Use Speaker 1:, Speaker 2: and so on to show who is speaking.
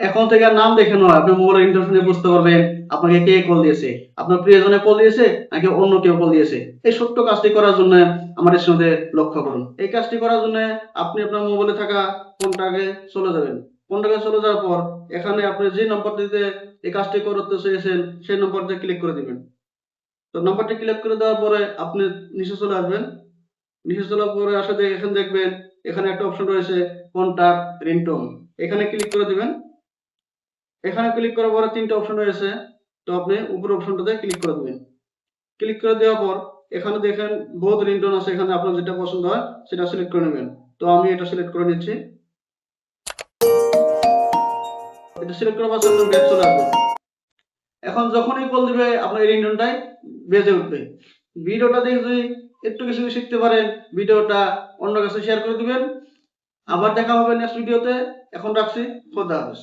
Speaker 1: এখন থেকে আর নাম দেখে নয়, আপনি মোবাইলের ইন্টারফেসে বুঝতে পারবেন আপনাকে কে কল দিয়েছে, আপনার প্রিয়জনে কল দিয়েছে নাকি অন্য কেউ কল দিয়েছে। এই ছোট্ট কাজটি করার জন্য আমার সাথে লক্ষ্য করুন। এই কাজটি করার জন্য আপনি আপনার মোবাইলে থাকা ফোনটাকে চলে যাবেন। ফোনটাকে চলে যাওয়ার পর এখানে আপনি যে নম্বরটিতে এই কাজটি করতে চেয়েছেন সেই নম্বরটি ক্লিক করে দিবেন। তো নম্বরটি ক্লিক করে দেওয়ার পরে আপনি নিচে চলে আসবেন। নিচে চলার পরে আসলে এখানে দেখবেন এখানে একটা অপশন রয়েছে কন্টাক্ট রিংটোন, এখানে ক্লিক করে দিবেন। এখানে ক্লিক করার পরে তিনটা অপশন রয়েছে, তো আপনি উপরের অপশনটাতে ক্লিক করে দিবেন। ক্লিক করে দেওয়ার পর এখানে দেখেন বহুত রিংটোন আছে, এখানে আপনার যেটা পছন্দ হয় সেটা সিলেক্ট করে নেবেন। তো আমি এটা সিলেক্ট করে নিচ্ছি। এটা সিলেক্ট করার পর আপনার ব্যাক চলে আসবে। এখন যখনই কল দিবে আপনার এই রিংটোনটাই বেজে উঠবে। ভিডিওটা দেখে যদি একটু কিছু শিখতে পারেন, ভিডিওটা অন্য কাছে শেয়ার করে দিবেন। আবার দেখা হবে নেক্সট ভিডিওতে। এখন রাখছি, খোদা হাফেজ।